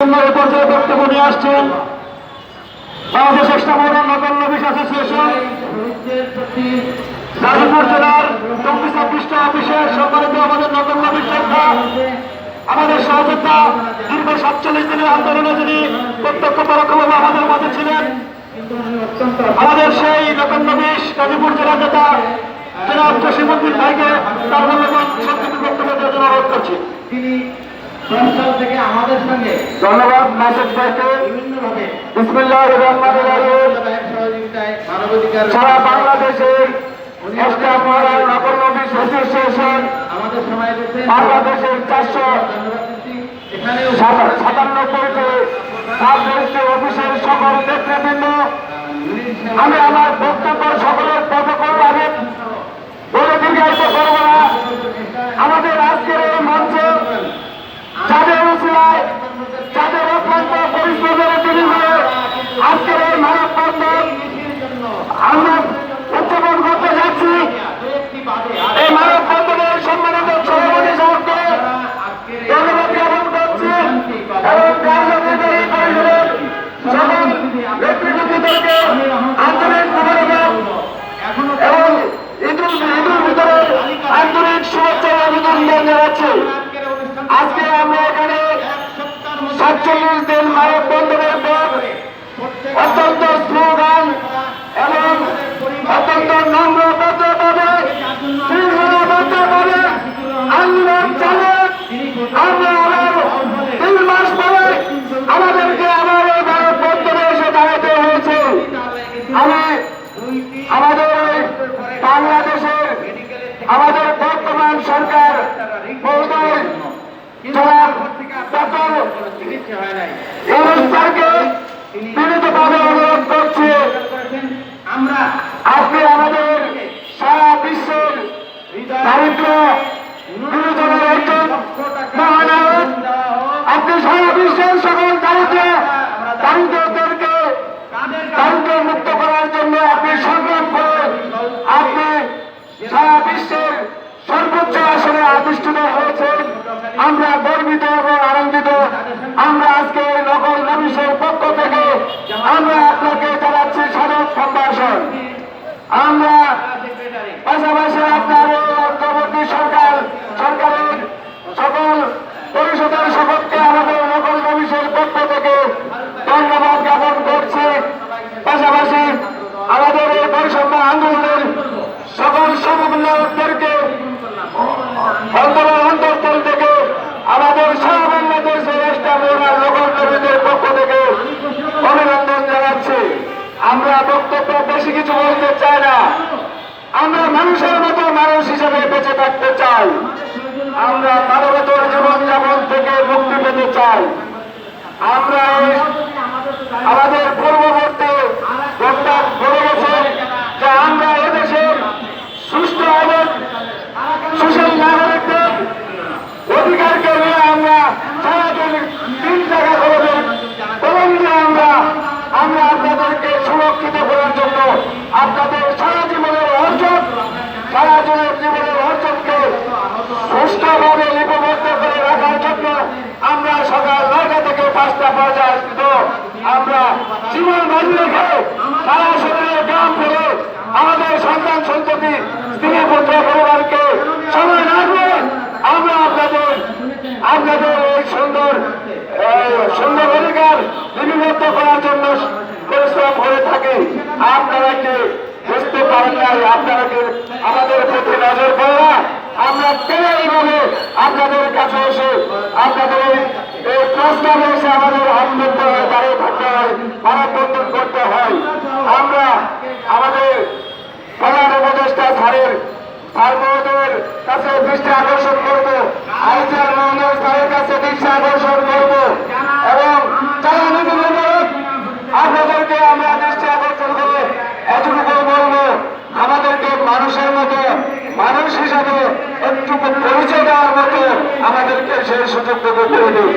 পর্যায়ে বক্তব্য নিয়ে আসছেন বাংলাদেশ ইসলামী নগর নবী অ্যাসোসিয়েশন গাজীপুর জেলার 24 অফিসের সম্মানিত আমাদের নগর নবী শ্রদ্ধা আমাদের সহযোদ্ধা দীর্ঘ 47 দিনের আন্দোলনে যিনি প্রত্যক্ষ পরোক্ষভাবে আমাদের মাঝে ছিলেন, আমাদের সেই নগর নবী গাজীপুর জেলার নেতা জনাব জসিমউদ্দিন ভাইকে তার মূল্যবান সংক্ষিপ্ত বক্তব্য দেওয়ার জন্য অনুরোধ করছি। থেকে আমাদের সঙ্গে ধন্যবাদ নাসির ভাইকে। বিভিন্নভাবে বিসমিল্লাহির রহমানির রহিম। সারা বাংলাদেশে নগর নবী অ্যাসোসিয়েশন আমাদের সময় বাংলাদেশের 497টি সাব রেজিস্ট্রি অফিসের সকল নেতৃবৃন্দ, আমি আমার বক্তব্য সকলের প্রটোকল আগে বলে দীর্ঘায়িত করব না। আমাদের আজকের এই মঞ্চে যাদের উচিলায় যাদের অত্যন্ত পরিশ্রমের বিনিময়ে আজকের এই মানববন্ধন আমরা উদযাপন করতে যাচ্ছি, এই মানববন্ধনের সম্মানিত সভাপতি সাহেবকে ধন্যবাদ জ্ঞাপন করছি এবং কার্যনির্বাহী পরিষদের সকল নেতৃবৃন্দদেরকে আন্তরিক মোবারকবাদ এবং ঈদুল ফিতরের আন্তরিক শুভেচ্ছা ও অভিনন্দন জানাচ্ছি। আজকে আমরা এখানে 47 দিন মানববন্ধনের পর অত্যন্ত স্লোগান এবং অত্যন্ত নম্রভাবে শৃঙ্খলাবদ্ধভাবে আন্দোলন চালিয়ে আমরা আবার 3 মাস পরে আমাদেরকে আবার এই মানববন্ধনে এসে দাঁড়াতে হয়েছে। আমি আমাদের বাংলাদেশের আমাদের বর্তমান সরকার মহোদয় জনাব ডক্টর ইউনূস স্যারকে বিনীতভাবে অনুরোধ করছি, আপনি আমাদের সারা বিশ্বের দারিদ্র বিমোচনের একজন মহানায়ক, আপনি সারা বিশ্বের সকল দারিদ্রদেরকে দারিদ্র মুক্ত করার জন্য আপনি সংগ্রাম করেন, আপনি সারা বিশ্বের সর্বোচ্চ আসনে আধিষ্ঠিত হয়েছেন। আমরা গর্বিত এবং আনন্দিত। আমরা আজকে নগর নবীশের পক্ষ থেকে আমরা আপনাকে জানাচ্ছি সাদর সম্ভাষণ। আমরা পাশাপাশি আপনার অন্তর্বর্তী সরকারের সকল পরিষদের সকলকে আমাদের নগর নবীশের পক্ষ থেকে ধন্যবাদ জ্ঞাপন করছি। পাশাপাশি আমাদের এই বৈষম্য আন্দোলনের সকল সমন্বয়কদেরকে অন্তরতল থেকে আমাদের সারা বাংলাদেশের নগর নবীদের পক্ষ থেকে অভিনন্দন জানাচ্ছি। আমরা বক্তব্য বেশি কিছু বলতে চাই না, আমরা মানুষের মতো মানুষ হিসেবে বেঁচে থাকতে চাই, আমরা মানবতার জীবনযাপন থেকে মুক্তি পেতে চাই। আমরা আমাদের পূর্ববর্তী বক্তা বলে গেছেন যে আমরা এদেশের সুস্থ এবং সুশীল নাগরিকদের অধিকারকে নিয়ে আমরা সারাদিন 3 টাকা করে বলুন যে আমরা আপনাদেরকে সুরক্ষিত করার জন্য আপনাদের সারা জীবনের অর্জনকে সুষ্ঠুভাবে লিপিবদ্ধ করে রাখার জন্য আমরা সকাল 9টা থেকে 5টা পর্যন্ত আমরা জীবন বাজি রেখে সারা শরীরে গ্রাম ফেলে আমাদের সন্তান সন্ততি স্ত্রী পুত্র পরিবারকে সময় না দিয়ে আমরা আপনাদের এই সুন্দর অধিকার লিপিবদ্ধ করার জন্য পরিশ্রম করে থাকি। আপনারা কি বুঝতে পারেন নাই? আপনারা কি আমাদের প্রতি নজর পড়ে না? আমরা কেন এইভাবে আপনাদের কাছে এসে আপনাদের এই প্রস্তাবে এসে আমাদের হাত ধরতে হয়, দাঁড়িয়ে থাকতে হয়, মানববন্ধন করতে হয়? আমরা আমাদের প্রধান উপদেষ্টা স্যার মহোদয়ের কাছে দৃষ্টি আকর্ষণ করবো, আইচার মহোদয় স্যারের কাছে দৃষ্টি আকর্ষণ করবো এবং যারা নীতি নির্ধারক আপনাদেরকে আমরা দৃষ্টি আকর্ষণ করে এতটুকু বলবো, আমাদেরকে মানুষের মতো মানুষ হিসাবে একটু পরিচয় দেওয়ার মতো আমাদেরকে সেই সুযোগ করে দিন।